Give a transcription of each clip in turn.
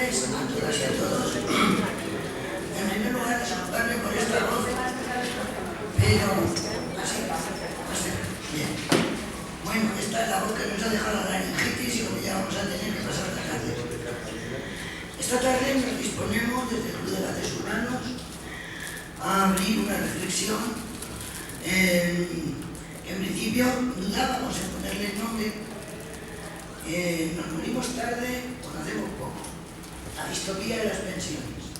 tardes a todas y a todos. En primer lugar, disculparme por esta voz, pero así. Bien. Bueno, esta es la voz que nos ha dejado la laringitis y como ya vamos a tener que pasar las tardes. Esta tarde nos disponemos desde el Club de Debates Urbanos a abrir una reflexión. En principio dudábamos en ponerle el nombre. Nos morimos tarde o nacemos poco. La distopía de las pensiones.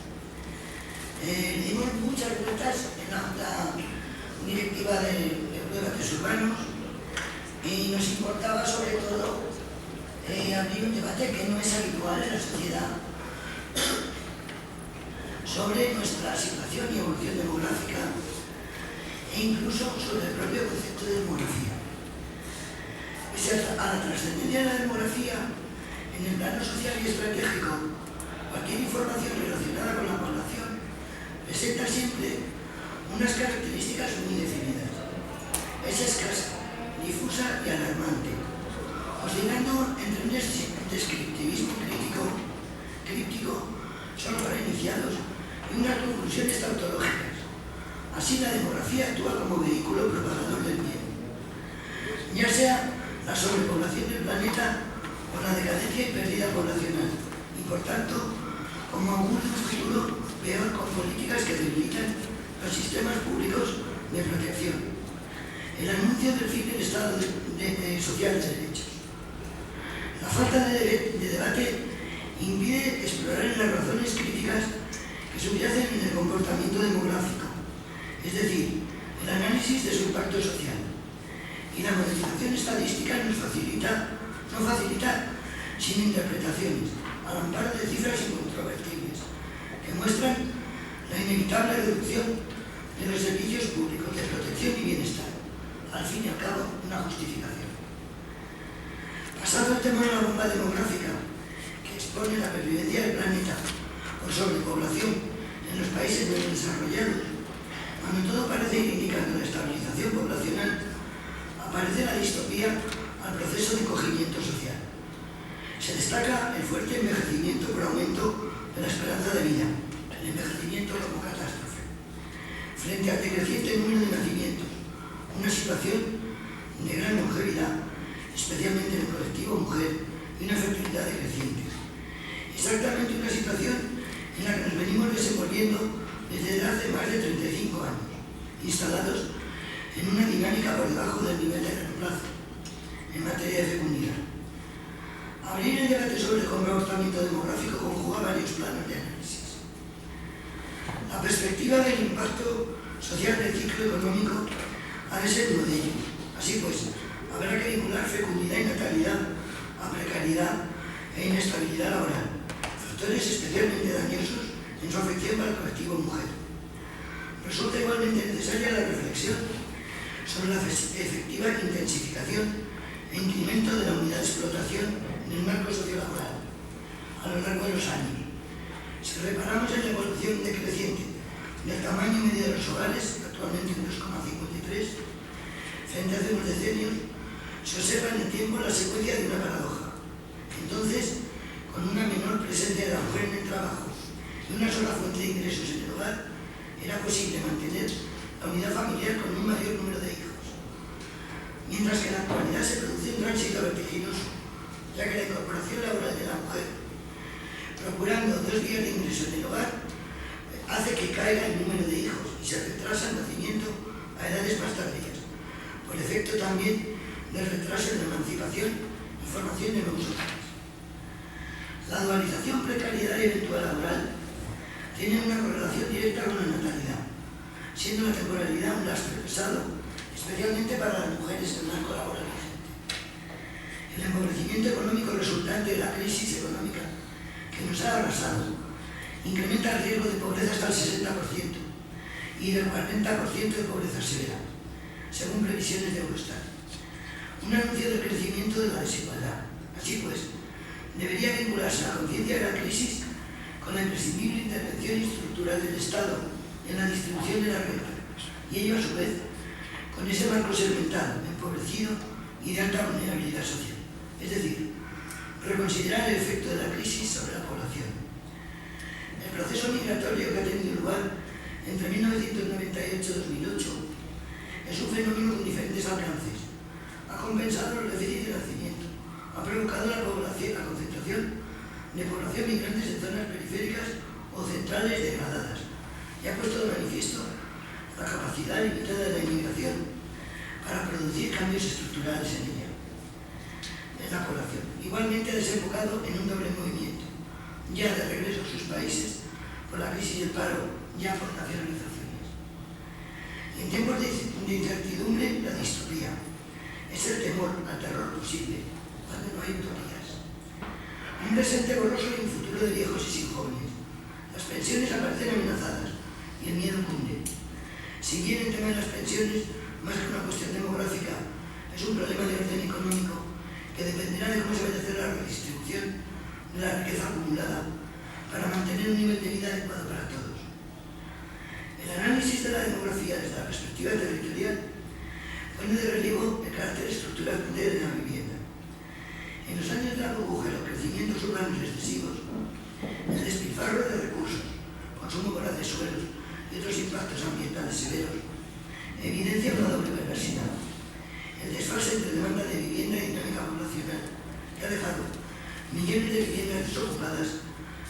Dimos muchas vueltas en la junta directiva del Club de Debates Urbanos y nos importaba sobre todo abrir un debate que no es habitual en la sociedad sobre nuestra situación y evolución demográfica e incluso sobre el propio concepto de demografía. Pese a la trascendencia de la demografía, en el plano social y estratégico, cualquier información relacionada con la población presenta siempre unas características muy definidas. Es escasa, difusa y alarmante, oscilando entre un descriptivismo críptico, solo para iniciados, y unas conclusiones tautológicas. Así, la demografía actúa como vehículo propagador del bien, ya sea la sobrepoblación del planeta o la decadencia y pérdida poblacional, y por tanto, como augurio de un futuro peor con políticas que debilitan los sistemas públicos de protección. El anuncio del fin del Estado social de derechos. La falta de debate impide explorar en las razones críticas que subyacen en el comportamiento demográfico, es decir, el análisis de su impacto social. Y la modificación estadística no facilita sin interpretaciones, al amparo de cifras incontrovertibles, que muestran la inevitable reducción de los servicios públicos de protección y bienestar, al fin y al cabo una justificación. Pasado el tema de la bomba demográfica, que expone la pervivencia del planeta por sobrepoblación en los países menos desarrollados, cuando todo parece ir indicando la estabilización poblacional, aparece la distopía al proceso de encogimiento social. Se destaca el fuerte envejecimiento por aumento de la esperanza de vida, el envejecimiento como catástrofe, frente al decreciente número de nacimientos, una situación de gran longevidad, especialmente en el colectivo mujer, y una fertilidad decreciente. Exactamente una situación en la que nos venimos desenvolviendo desde hace más de 35 años, instalados en una dinámica por debajo del nivel de largo plazo en materia de fecundidad. Abrir el debate sobre el comportamiento demográfico conjuga varios planos de análisis. La perspectiva del impacto social del ciclo económico ha de ser uno de ellos. Así pues, habrá que vincular fecundidad y natalidad a precariedad e inestabilidad laboral, factores especialmente dañosos en su afección para el colectivo mujer. Resulta igualmente necesaria la reflexión sobre la efectiva intensificación e incremento de la unidad de explotación en el marco sociolaboral a lo largo de los años. Si reparamos en la evolución decreciente del tamaño medio de los hogares, actualmente en 2,53, frente a hace unos decenios, se observa en el tiempo la secuencia de una paradoja. Entonces, con una menor presencia de la mujer en el trabajo y una sola fuente de ingresos en el hogar, era posible mantener la unidad familiar con un mayor número de hijos. Mientras que en la actualidad se produce un tránsito vertiginoso, ya que la incorporación laboral de la mujer, procurando 2 días de ingreso en el hogar, hace que caiga el número de hijos y se retrasa el nacimiento a edades más tardías, por efecto también del retraso en la emancipación y formación de nuevos hogares. La dualización precariedad y eventual laboral tiene una correlación directa con la natalidad, siendo la temporalidad un lastre pesado, especialmente para las mujeres en el marco laboral vigente. El empobrecimiento económico resultante de la crisis económica que nos ha arrasado incrementa el riesgo de pobreza hasta el 60% y del 40% de pobreza severa, según previsiones de Eurostat. Un anuncio del crecimiento de la desigualdad. Así pues, debería vincularse la conciencia de la crisis con la imprescindible intervención estructural del Estado en la distribución de la renta, y ello a su vez con ese marco segmentado, empobrecido y de alta vulnerabilidad social. Es decir, reconsiderar el efecto de la crisis sobre la población. El proceso migratorio que ha tenido lugar entre 1998 y 2008 es un fenómeno con diferentes alcances. Ha compensado los déficits de nacimiento, ha provocado la concentración de población migrantes en zonas periféricas o centrales degradadas y ha puesto de manifiesto la capacidad limitada de la inmigración para producir cambios estructurales en ella, en la población. Igualmente ha desembocado en un doble movimiento, ya de regreso a sus países por la crisis y el paro, ya por nacionalizaciones. Y en tiempos de incertidumbre, la distopía es el temor al terror posible, cuando no hay utopías. Un presente borroso y un futuro de viejos y sin jóvenes. Las pensiones aparecen amenazadas y el miedo cunde. Si bien el tema de las pensiones, más que una cuestión demográfica, es un problema de orden económico que dependerá de cómo se vaya a hacer la redistribución de la riqueza acumulada para mantener un nivel de vida adecuado para todos. El análisis de la demografía desde la perspectiva territorial pone de relieve el carácter estructural de la vivienda. En los años de la burbuja y los crecimientos urbanos excesivos, el despilfarro de recursos, consumo voraz de suelos y otros impactos ambientales severos evidencia una doble perversidad. El desfase entre demanda de vivienda y dinámica poblacional, que ha dejado millones de viviendas desocupadas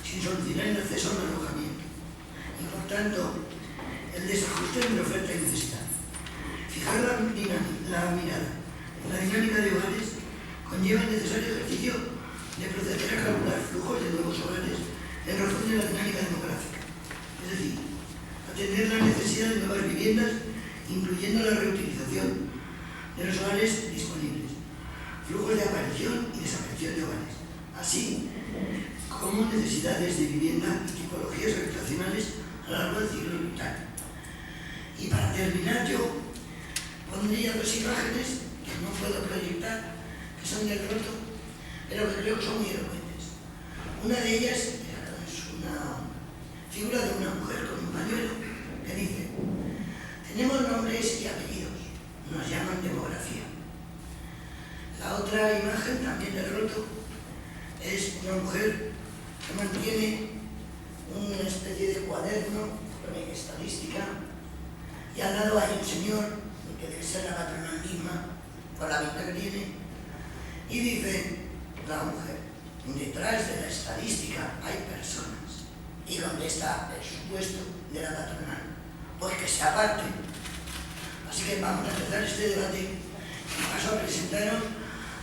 sin solucionar el acceso al alojamiento y, por tanto, el desajuste entre oferta y necesidad. Fijar la mirada en la dinámica de hogares conlleva el necesario ejercicio de proceder a calcular flujos de nuevos hogares en razón de la dinámica demográfica, es decir, atender la necesidad de nuevas viviendas, incluyendo la reutilización de los hogares disponibles, flujos de aparición y desaparición de hogares, así como necesidades de vivienda y tipologías habitacionales a lo largo del ciclo vital. Y para terminar, yo pondría dos imágenes que no puedo proyectar, que son del Roto, pero que creo que son muy elocuentes. Una de ellas es una figura de una mujer con un pañuelo que dice: tenemos nombres y apellidos, nos llaman demografía. La otra imagen, también del Roto, es una mujer que mantiene una especie de cuaderno con estadística y al lado hay un señor, que debe ser la patronal misma, con la vista que tiene, y dice la mujer: detrás de la estadística hay personas. ¿Y dónde está el supuesto de la patronal? Pues que se aparte. Así que vamos a empezar este debate y paso a presentaros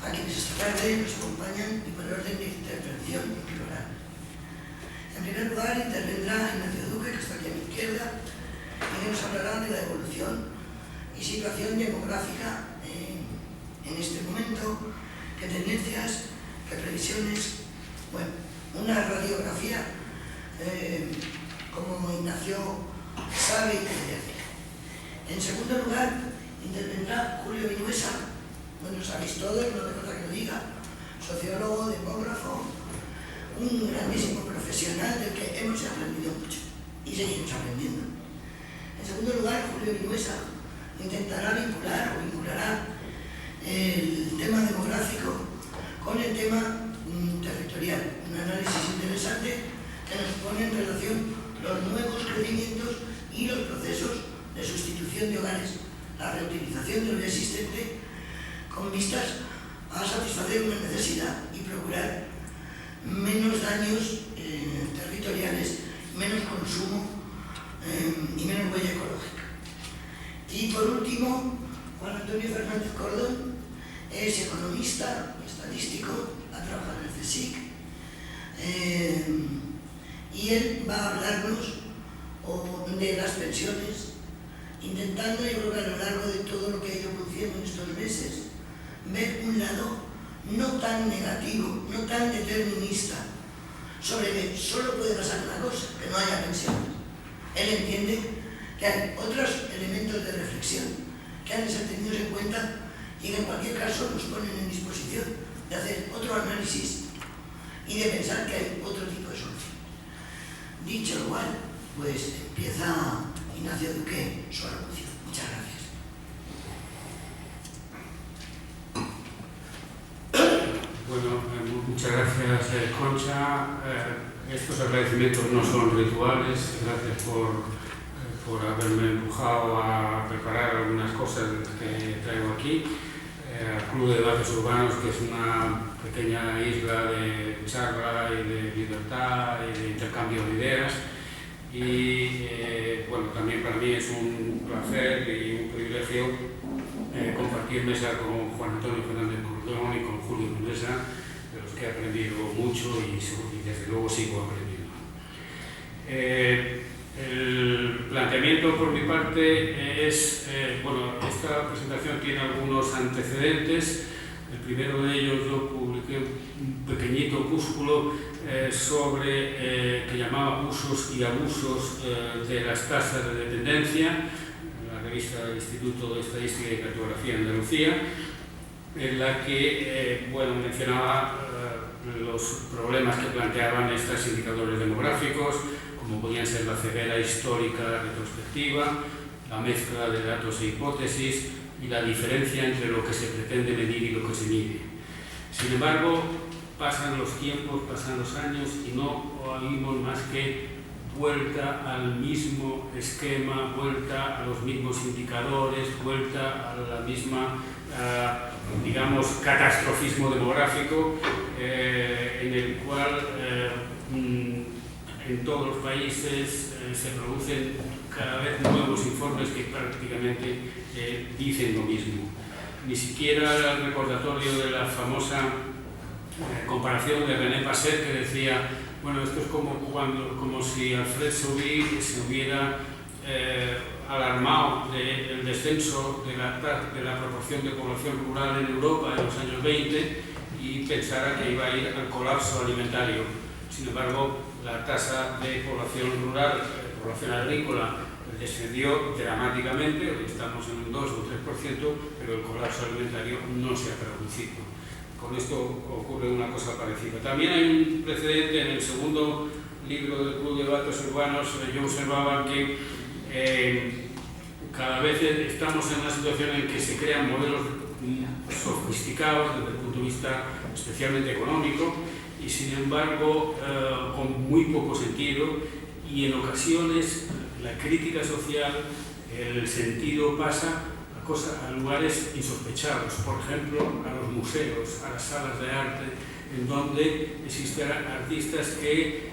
a quienes esta tarde nos acompañan y por orden de intervención y plural. En primer lugar intervendrá Ignacio Duque, que está aquí a mi izquierda, y que nos hablará de la evolución y situación demográfica en este momento, qué tendencias, qué previsiones. Bueno, una radiografía como Ignacio sabe y merece. En segundo lugar intervendrá Julio Vinuesa. Bueno, sabéis todos, no hace falta que lo diga, sociólogo, demógrafo, un grandísimo profesional del que hemos aprendido mucho y seguimos aprendiendo. En segundo lugar, Julio Vinuesa intentará vinculará el tema demográfico con el tema territorial, un análisis interesante que nos pone en relación los nuevos crecimientos y los procesos de sustitución de hogares, la reutilización de lo ya existente con vistas a satisfacer una necesidad y procurar menos daños territoriales, menos consumo y menos huella ecológica. Y por último, Juan Antonio Fernández Cordón es economista, estadístico, ha trabajado en el CSIC, y él va a hablarnos de las pensiones, intentando, yo creo que a lo largo de todo lo que ha ido produciendo en estos meses, ver un lado no tan negativo, no tan determinista, sobre que solo puede pasar una cosa, que no haya pensiones. Él entiende que hay otros elementos de reflexión que han de ser tenidos en cuenta y que en cualquier caso nos ponen en disposición de hacer otro análisis y de pensar que hay otro tipo de solución. Dicho lo cual, pues empieza Ignacio Duque su alocución. Muchas gracias. Bueno, muchas gracias, Concha. Estos agradecimientos no son rituales. Gracias por haberme empujado a preparar algunas cosas que traigo aquí. Club de Debates Urbanos, que es una pequeña isla de charla y de libertad y de intercambio de ideas. Y bueno, también para mí es un placer y un privilegio compartir mesa con Juan Antonio Fernández Cordón y con Julio Mendoza, de los que he aprendido mucho y desde luego sigo aprendiendo. El planteamiento por mi parte es, bueno, esta presentación tiene algunos antecedentes. El primero de ellos yo publiqué un pequeñito opúsculo sobre que llamaba Usos y abusos de las tasas de dependencia, en la revista del Instituto de Estadística y Cartografía de Andalucía, en la que bueno, mencionaba los problemas que planteaban estos indicadores demográficos, como podían ser la ceguera histórica retrospectiva, la mezcla de datos e hipótesis y la diferencia entre lo que se pretende medir y lo que se mide. Sin embargo, pasan los tiempos, pasan los años y no oímos más que vuelta al mismo esquema, vuelta a los mismos indicadores, vuelta a la misma, digamos, catastrofismo demográfico, en el cual en todos los países se producen cada vez nuevos informes que prácticamente dicen lo mismo. Ni siquiera el recordatorio de la famosa comparación de René Passet, que decía, bueno, esto es como si Alfred Sauvy se hubiera alarmado del descenso de la proporción de población rural en Europa en los años 20 y pensara que iba a ir al colapso alimentario. Sin embargo, la tasa de población rural, población agrícola, descendió dramáticamente, hoy estamos en un 2 o 3%, pero el colapso alimentario no se ha traducido. Con esto ocurre una cosa parecida. También hay un precedente en el segundo libro del Club de Debates Urbanos. Yo observaba que cada vez estamos en una situación en que se crean modelos sofisticados desde el punto de vista especialmente económico y sin embargo con muy poco sentido, y en ocasiones la crítica social, el sentido pasa a lugares insospechados, por ejemplo a los museos, a las salas de arte, en donde existen artistas que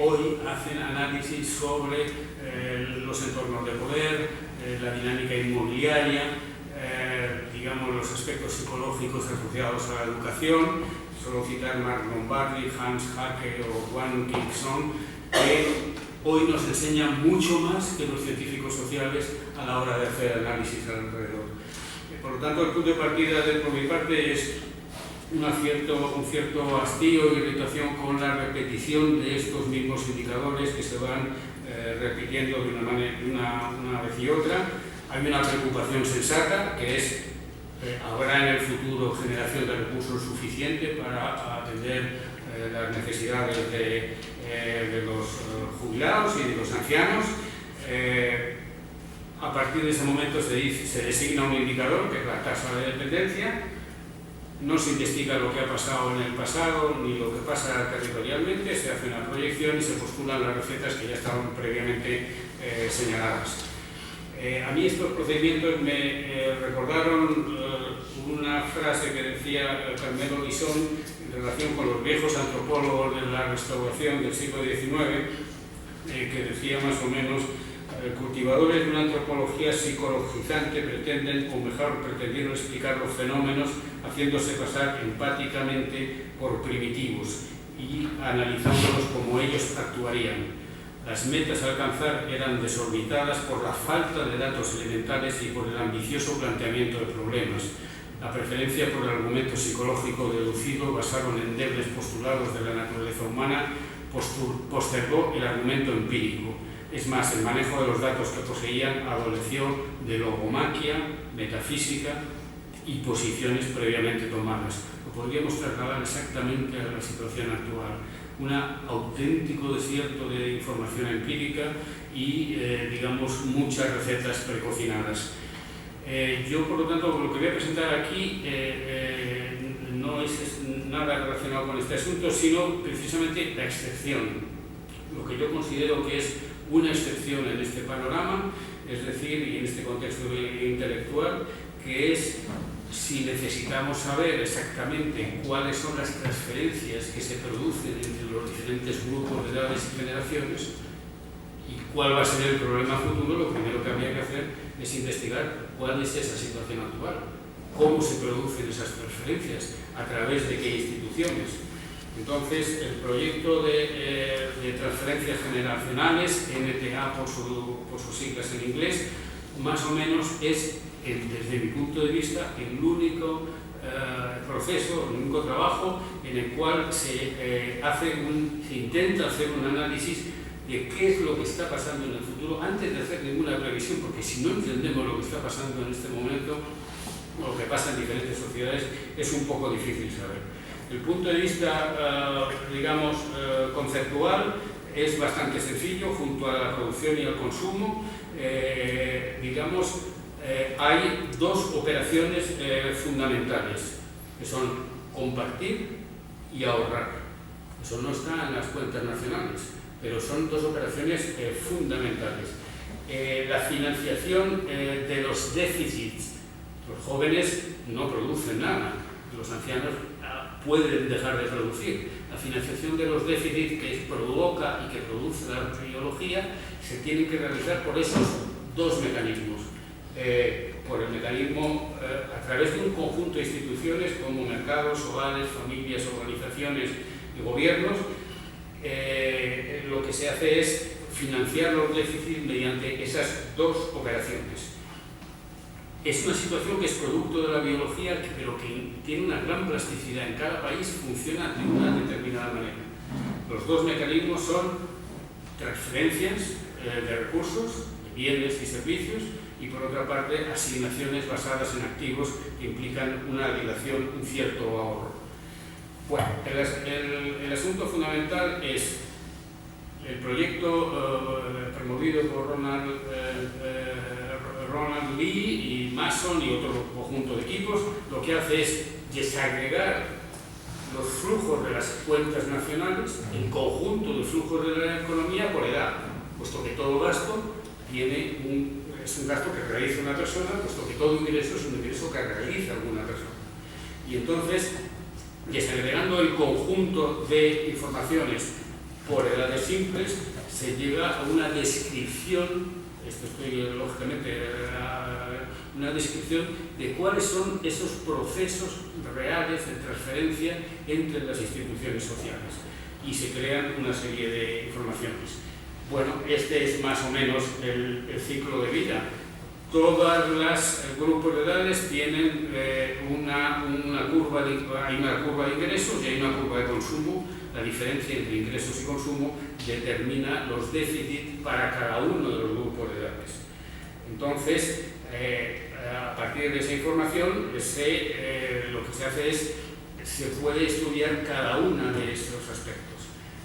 hoy hacen análisis sobre los entornos de poder, la dinámica inmobiliaria, digamos los aspectos psicológicos asociados a la educación. Solo citar Mark Lombardi, Hans Hacke o Juan Kingston, que hoy nos enseñan mucho más que los científicos sociales a la hora de hacer análisis alrededor. Por lo tanto, el punto de partida por mi parte es un cierto hastío y irritación con la repetición de estos mismos indicadores que se van repitiendo de una vez y otra. Hay una preocupación sensata, que es habrá en el futuro generación de recursos suficiente para atender las necesidades de los jubilados y de los ancianos. A partir de ese momento se designa un indicador, que es la tasa de dependencia. No se investiga lo que ha pasado en el pasado ni lo que pasa territorialmente, se hace una proyección y se postulan las recetas que ya estaban previamente señaladas. A mí estos procedimientos me recordaron una frase que decía Carmelo Guisón en relación con los viejos antropólogos de la restauración del siglo XIX, que decía más o menos: cultivadores de una antropología psicologizante pretenden, o mejor, pretendieron explicar los fenómenos haciéndose pasar empáticamente por primitivos y analizándolos como ellos actuarían. Las metas a alcanzar eran desorbitadas por la falta de datos elementales y por el ambicioso planteamiento de problemas. La preferencia por el argumento psicológico deducido, basado en endebles postulados de la naturaleza humana, postergó el argumento empírico. Es más, el manejo de los datos que poseían adoleció de logomaquia, metafísica y posiciones previamente tomadas. Lo podríamos trasladar exactamente a la situación actual. Un auténtico desierto de información empírica y, digamos, muchas recetas precocinadas. Yo, por lo tanto, lo que voy a presentar aquí no es nada relacionado con este asunto, sino precisamente la excepción. Lo que yo considero que es una excepción en este panorama, es decir, y en este contexto intelectual, que es si necesitamos saber exactamente cuáles son las transferencias que se producen entre los diferentes grupos de edades y generaciones y cuál va a ser el problema futuro, lo primero que habría que hacer es investigar cuál es esa situación actual, cómo se producen esas transferencias, a través de qué instituciones. Entonces, el proyecto de transferencias generacionales, NTA por sus siglas en inglés, más o menos es, desde mi punto de vista, el único proceso, el único trabajo en el cual se intenta hacer un análisis de qué es lo que está pasando en el futuro antes de hacer ninguna previsión, porque si no entendemos lo que está pasando en este momento, lo que pasa en diferentes sociedades, es un poco difícil saber. El punto de vista, digamos, conceptual es bastante sencillo. Junto a la producción y al consumo, hay dos operaciones fundamentales, que son compartir y ahorrar. Eso no está en las cuentas nacionales, pero son dos operaciones fundamentales. La financiación de los déficits. Los jóvenes no producen nada, los ancianos pueden dejar de producir. La financiación de los déficits que provoca y que produce la biología se tiene que realizar por esos dos mecanismos. Por el mecanismo a través de un conjunto de instituciones como mercados, hogares, familias, organizaciones y gobiernos. Lo que se hace es financiar los déficits mediante esas dos operaciones. Es una situación que es producto de la biología, pero que tiene una gran plasticidad. En cada país funciona de una determinada manera. Los dos mecanismos son transferencias de recursos, de bienes y servicios, y por otra parte asignaciones basadas en activos que implican una dilación, un cierto ahorro. Bueno, el asunto fundamental es el proyecto promovido por Ronald Lee y Mason y otro conjunto de equipos. Lo que hace es desagregar los flujos de las cuentas nacionales en conjunto de flujos de la economía por edad, puesto que todo gasto es un gasto que realiza una persona, puesto que todo ingreso es un ingreso que realiza alguna persona. Y entonces, desagregando el conjunto de informaciones por edades simples, se llega a una descripción, lógicamente, una descripción de cuáles son esos procesos reales de transferencia entre las instituciones sociales, y se crean una serie de informaciones. Bueno, este es más o menos el ciclo de vida. Todos los grupos de edades tienen una curva de ingresos y hay una curva de consumo. La diferencia entre ingresos y consumo determina los déficits para cada uno de los grupos de edades. Entonces, a partir de esa información, lo que se hace es, se puede estudiar cada uno de esos aspectos.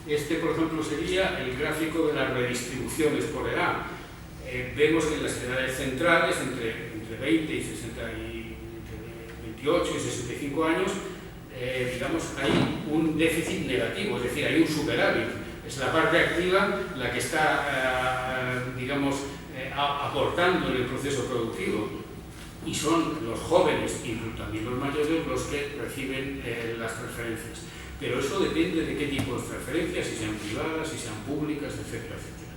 Este, por ejemplo, sería el gráfico de las redistribuciones por edad. Vemos que en las edades centrales, entre 20 y 28 y 65 años, hay un déficit negativo, es decir, hay un superávit. Es la parte activa la que está, aportando en el proceso productivo, y son los jóvenes y también los mayores los que reciben las transferencias. Pero eso depende de qué tipo de transferencias, si sean privadas, si sean públicas, etcétera, etcétera.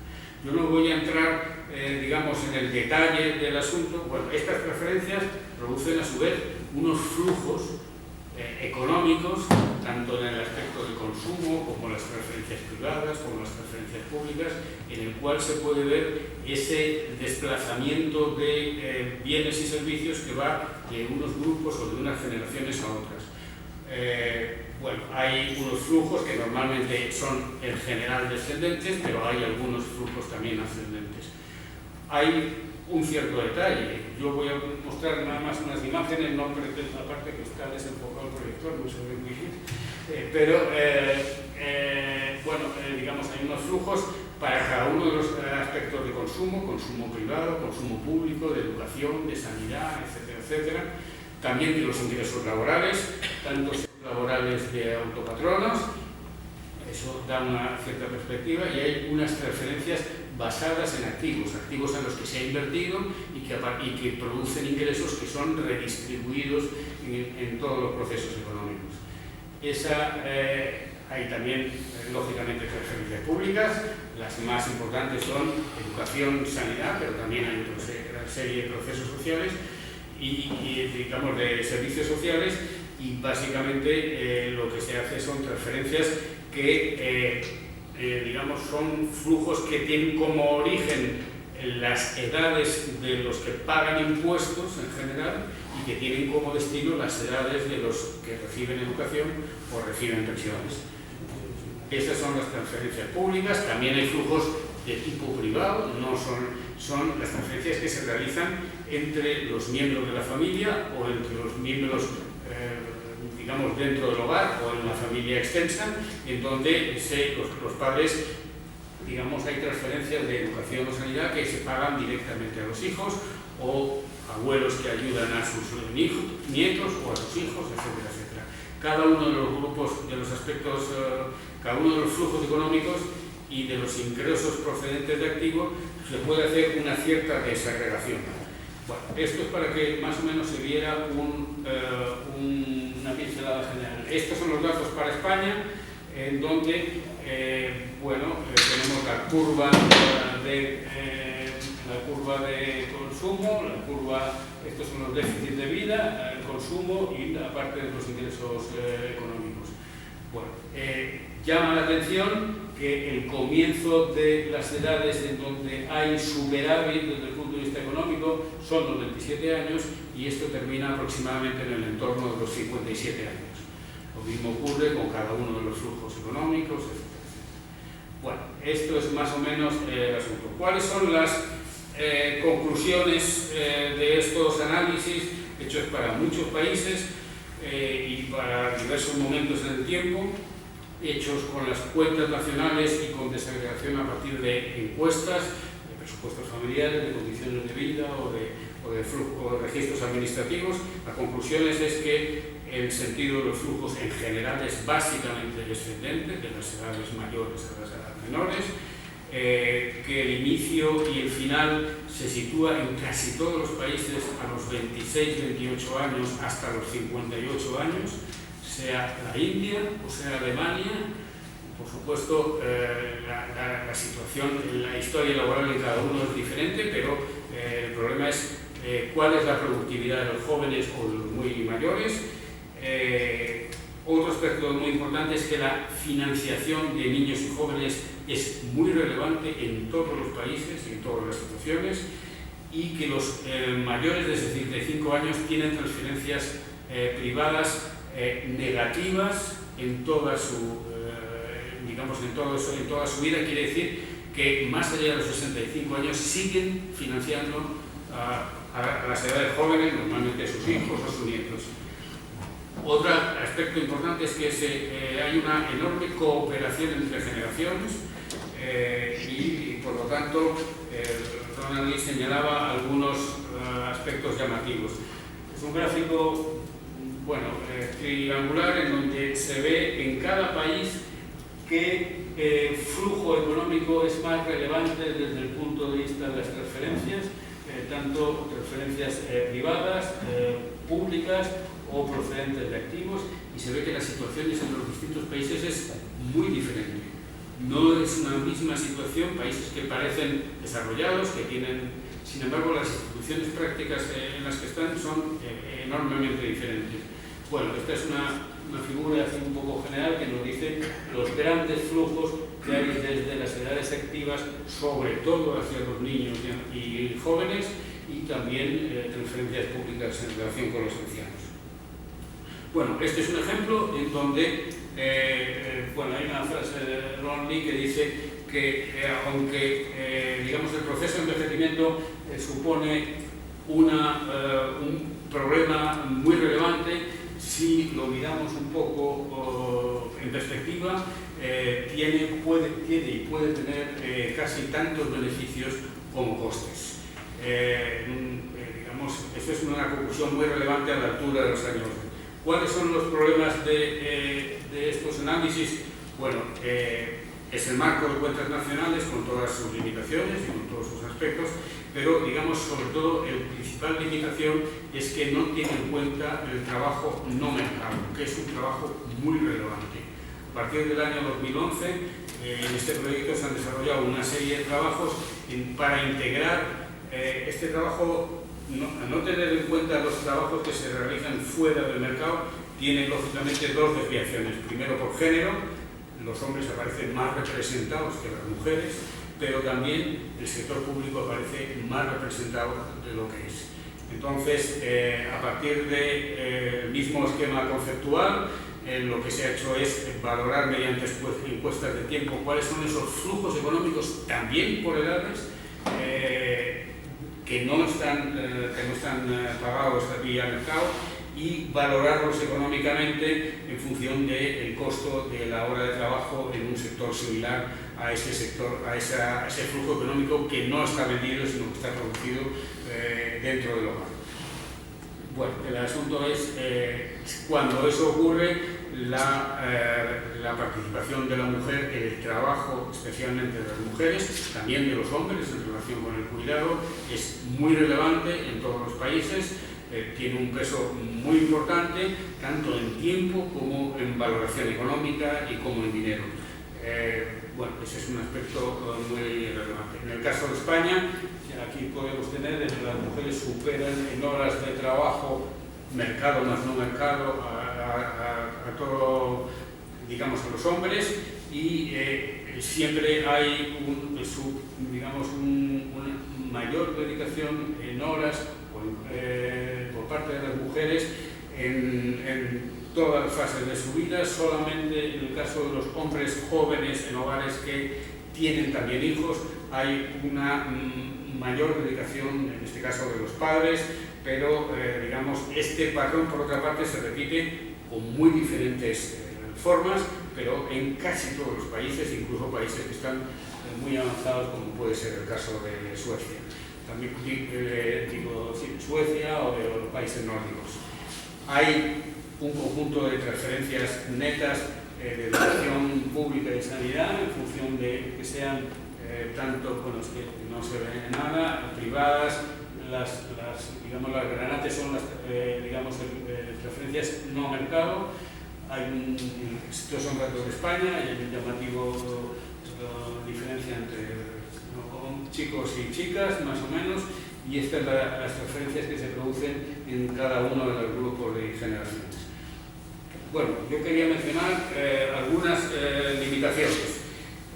Yo no voy a entrar, en el detalle del asunto. Bueno, estas transferencias producen a su vez unos flujos económicos, tanto en el aspecto del consumo, como las transferencias privadas, como las transferencias públicas, en el cual se puede ver ese desplazamiento de bienes y servicios que va de unos grupos o de unas generaciones a otras. Hay unos flujos que normalmente son en general descendentes, pero hay algunos flujos también ascendentes. Hay un cierto detalle. Yo voy a mostrar nada más unas imágenes, no pretendo, aparte que está desenfocado el proyector, no se ve muy bien, hay unos flujos para cada uno de los aspectos de consumo privado, consumo público, de educación, de sanidad, etcétera, etcétera. También de los ingresos laborales, tanto laborales de autopatronos, eso da una cierta perspectiva, y hay unas transferencias basadas en activos en los que se ha invertido y que producen ingresos que son redistribuidos en todos los procesos económicos. Hay también, lógicamente, transferencias públicas. Las más importantes son educación, sanidad, pero también hay otra serie de procesos sociales y digamos, de servicios sociales, y básicamente lo que se hace son transferencias que digamos, son flujos que tienen como origen las edades de los que pagan impuestos en general y que tienen como destino las edades de los que reciben educación o reciben pensiones. Esas son las transferencias públicas. También hay flujos de tipo privado, no son las transferencias que se realizan entre los miembros de la familia o entre los miembros digamos, dentro del hogar o en la familia extensa, en donde los padres, digamos, hay transferencias de educación o sanidad que se pagan directamente a los hijos, o abuelos que ayudan a sus nietos o a sus hijos, etcétera, etcétera. Cada uno de los grupos, de los aspectos, cada uno de los flujos económicos y de los ingresos procedentes de activos, se puede hacer una cierta desagregación. Bueno, esto es para que más o menos se viera una pincelada general. Estos son los datos para España, en donde tenemos la curva de consumo, estos son los déficits de vida, el consumo y la parte de los ingresos económicos. Bueno, llama la atención que el comienzo de las edades en donde hay superávit desde el punto de vista económico son los 27 años, y esto termina aproximadamente en el entorno de los 57 años. Lo mismo ocurre con cada uno de los flujos económicos, etc. Bueno, esto es más o menos el asunto. ¿Cuáles son las conclusiones de estos análisis hechos para muchos países y para diversos momentos en el tiempo, hechos con las cuentas nacionales y con desagregación a partir de encuestas, de presupuestos familiares, de condiciones de vida o de registros administrativos? La conclusión es que el sentido de los flujos en general es básicamente descendente, de las edades mayores a las edades menores, que el inicio y el final se sitúa en casi todos los países a los 26-28 años hasta los 58 años, sea la India o sea Alemania. Por supuesto, la situación, la historia laboral en cada uno es diferente, pero el problema es cuál es la productividad de los jóvenes o de los muy mayores. Otro aspecto muy importante es que la financiación de niños y jóvenes es muy relevante en todos los países y en todas las situaciones, y que los mayores de 65 años tienen transferencias privadas negativas en toda su en toda su vida. Quiere decir que más allá de los 65 años siguen financiando a las edades jóvenes, normalmente a sus hijos o a sus nietos. Otro aspecto importante es que hay una enorme cooperación entre generaciones y por lo tanto Ronald Lee señalaba algunos aspectos llamativos. Es un gráfico triangular en donde se ve en cada país qué flujo económico es más relevante desde el punto de vista de las transferencias, tanto transferencias privadas, públicas o procedentes de activos, y se ve que las situaciones en los distintos países es muy diferente. No es una misma situación, países que parecen desarrollados, que tienen, sin embargo, las instituciones prácticas en las que están son enormemente diferentes. Bueno, esta es una figura así un poco general que nos dice los grandes flujos que hay desde las edades activas, sobre todo hacia los niños y jóvenes, y también transferencias públicas en relación con los ancianos. Bueno, este es un ejemplo en donde hay una frase de Ron Lee que dice que aunque digamos el proceso de envejecimiento supone un problema muy relevante, si lo miramos un poco en perspectiva, tiene y puede tener casi tantos beneficios como costes. Esto es una conclusión muy relevante a la altura de los años. ¿Cuáles son los problemas de análisis, bueno, es el marco de cuentas nacionales con todas sus limitaciones y con todos sus aspectos, pero digamos sobre todo la principal limitación es que no tiene en cuenta el trabajo no mercado, que es un trabajo muy relevante. A partir del año 2011, en este proyecto se han desarrollado una serie de trabajos para integrar este trabajo, no tener en cuenta los trabajos que se realizan fuera del mercado, tienen lógicamente dos desviaciones. Primero, por género, los hombres aparecen más representados que las mujeres, pero también el sector público aparece más representado de lo que es. Entonces, a partir del mismo esquema conceptual, lo que se ha hecho es valorar mediante encuestas de tiempo cuáles son esos flujos económicos, también por edades, que no están pagados vía mercado, y valorarlos económicamente en función del costo de la hora de trabajo en un sector similar a ese sector, a ese flujo económico que no está vendido, sino que está producido dentro del hogar. Bueno, el asunto es cuando eso ocurre, la participación de la mujer en el trabajo, especialmente de las mujeres, también de los hombres en relación con el cuidado, es muy relevante en todos los países. Tiene un peso muy importante, tanto en tiempo como en valoración económica y como en dinero. Bueno, ese es un aspecto muy relevante. En el caso de España, aquí podemos tener que las mujeres superan en horas de trabajo, mercado más no mercado, a todo, digamos, a los hombres, y siempre hay una mayor dedicación en horas por parte de las mujeres en todas las fases de su vida. Solamente en el caso de los hombres jóvenes en hogares que tienen también hijos hay una mayor dedicación, en este caso de los padres, pero digamos, este patrón por otra parte se repite con muy diferentes formas, pero en casi todos los países, incluso países que están muy avanzados, como puede ser el caso de Suecia. También digo Suecia o de los países nórdicos. Hay un conjunto de transferencias netas de educación pública y sanidad en función de que sean tanto con los que no se ve nada, privadas, las granates son las transferencias no mercado. Estos son datos de España, hay un llamativo diferencia entre chicos y chicas, más o menos, y estas son las transferencias que se producen en cada uno de los grupos de generaciones. Bueno, yo quería mencionar algunas limitaciones.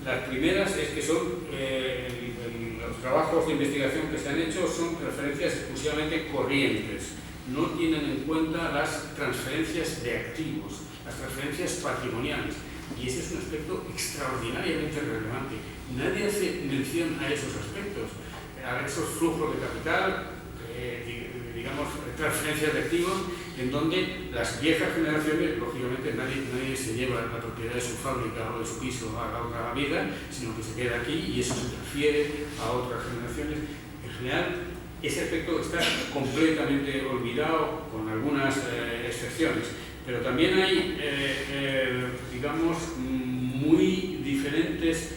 Las primeras es que los trabajos de investigación que se han hecho son transferencias exclusivamente corrientes. No tienen en cuenta las transferencias de activos, las transferencias patrimoniales. Y ese es un aspecto extraordinariamente relevante. Nadie hace mención a esos aspectos, a esos flujos de capital, digamos, transferencias de activos, en donde las viejas generaciones, lógicamente nadie se lleva la propiedad de su fábrica o de su piso a la otra vida, sino que se queda aquí y eso se transfiere a otras generaciones. En general, ese aspecto está completamente olvidado, con algunas excepciones. Pero también hay, digamos, muy diferentes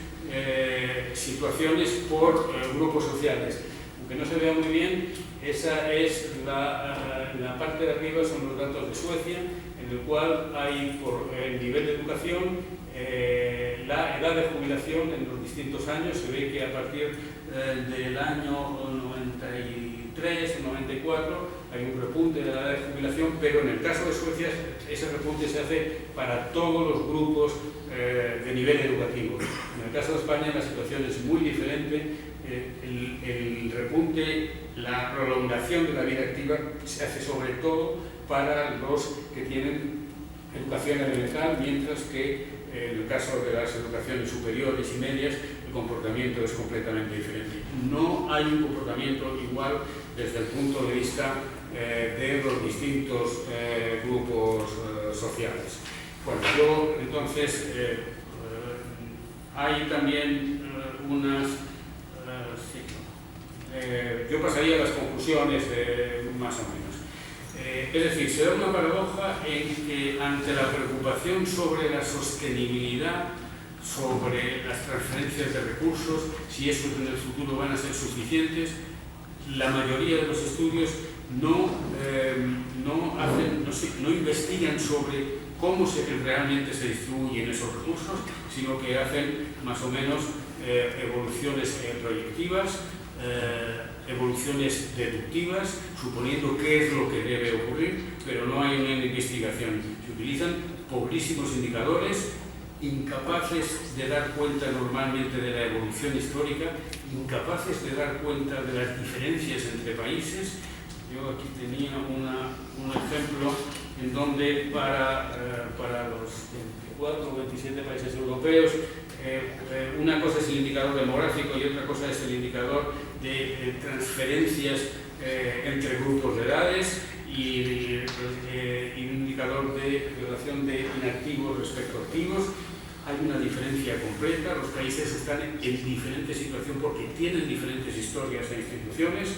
situaciones por grupos sociales. Aunque no se vea muy bien, esa es la parte de arriba, son los datos de Suecia, en el cual hay por el nivel de educación, la edad de jubilación en los distintos años. Se ve que a partir del año 93 o 94 hay un repunte de la edad de jubilación, pero en el caso de Suecia ese repunte se hace para todos los grupos de nivel educativo. En el caso de España la situación es muy diferente. El repunte, la prolongación de la vida activa se hace sobre todo para los que tienen educación elemental, mientras que en el caso de las educaciones superiores y medias el comportamiento es completamente diferente. No hay un comportamiento igual desde el punto de vista de los distintos grupos sociales. Bueno, yo entonces hay también unas... yo pasaría a las conclusiones más o menos. Es decir, se da una paradoja en que ante la preocupación sobre la sostenibilidad, sobre las transferencias de recursos, si esos en el futuro van a ser suficientes, la mayoría de los estudios no investigan sobre cómo realmente se distribuyen esos recursos, sino que hacen más o menos evoluciones proyectivas, evoluciones deductivas, suponiendo qué es lo que debe ocurrir, pero no hay una investigación. Se utilizan pobrísimos indicadores, incapaces de dar cuenta normalmente de la evolución histórica, incapaces de dar cuenta de las diferencias entre países. Yo aquí tenía un ejemplo en donde para los 24 o 27 países europeos una cosa es el indicador demográfico y otra cosa es el indicador de transferencias entre grupos de edades y un indicador de relación de inactivos respecto a activos. Hay una diferencia completa, los países están en diferente situación porque tienen diferentes historias e instituciones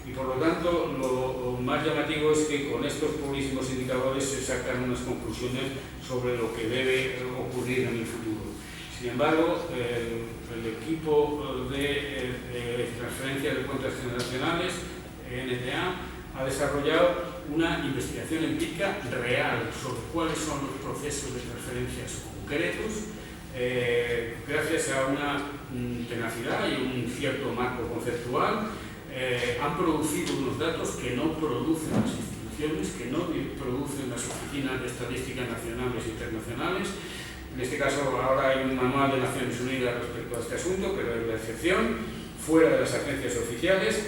y por lo tanto lo más llamativo es que con estos pobrísimos indicadores se sacan unas conclusiones sobre lo que debe ocurrir en el futuro. Sin embargo, el equipo de transferencia de cuentas generacionales, NTA, ha desarrollado una investigación empírica real sobre cuáles son los procesos de transferencias concretos, gracias a una tenacidad y un cierto marco conceptual. Han producido unos datos que no producen las instituciones, que no producen las oficinas de estadística nacionales e internacionales. En este caso, ahora hay un manual de Naciones Unidas respecto a este asunto, pero es la excepción, fuera de las agencias oficiales.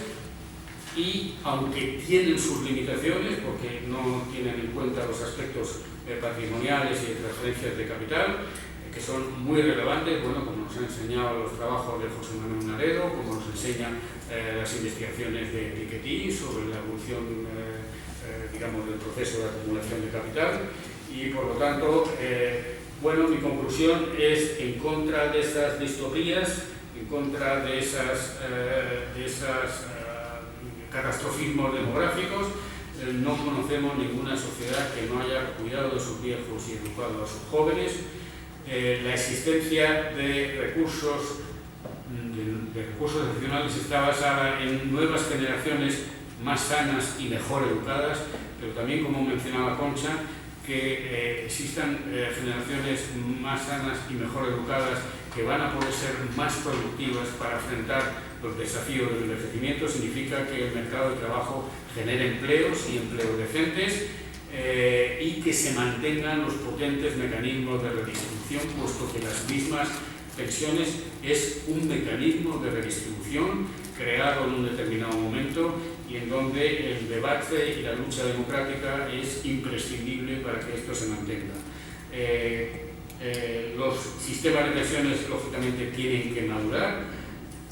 Y aunque tienen sus limitaciones, porque no tienen en cuenta los aspectos patrimoniales y de transferencias de capital, que son muy relevantes, bueno, como nos han enseñado los trabajos de José Manuel Naredo, como nos enseñan las investigaciones de Piketty sobre la evolución, digamos, del proceso de acumulación de capital, y por lo tanto, bueno, mi conclusión es en contra de esas distopías, en contra de esas catastrofismos demográficos. No conocemos ninguna sociedad que no haya cuidado de sus viejos y educado a sus jóvenes. La existencia de recursos excepcionales está basada en nuevas generaciones más sanas y mejor educadas, pero también, como mencionaba Concha, que existan generaciones más sanas y mejor educadas que van a poder ser más productivas para afrontar los desafíos del envejecimiento, significa que el mercado de trabajo genere empleos y empleos decentes y que se mantengan los potentes mecanismos de redistribución, puesto que las mismas pensiones es un mecanismo de redistribución creado en un determinado momento y en donde el debate y la lucha democrática es imprescindible para que esto se mantenga. Los sistemas de pensiones, lógicamente, tienen que madurar,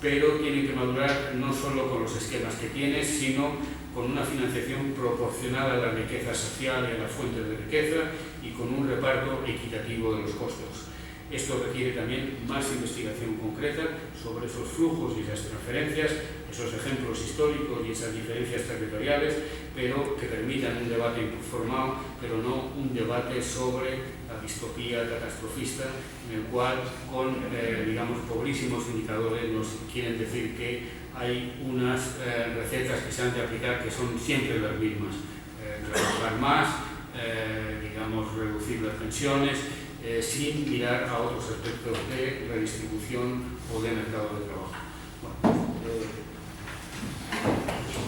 pero tienen que madurar no solo con los esquemas que tienes, sino con una financiación proporcional a la riqueza social y a las fuentes de riqueza y con un reparto equitativo de los costos. Esto requiere también más investigación concreta sobre esos flujos y esas transferencias, esos ejemplos históricos y esas diferencias territoriales, pero que permitan un debate informado, pero no un debate sobre la distopía catastrofista, en el cual, con digamos, pobrísimos indicadores, nos quieren decir que hay unas recetas que se han de aplicar que son siempre las mismas. Trabajar más, digamos, reducir las pensiones, sin mirar a otros aspectos de redistribución o de mercado de trabajo.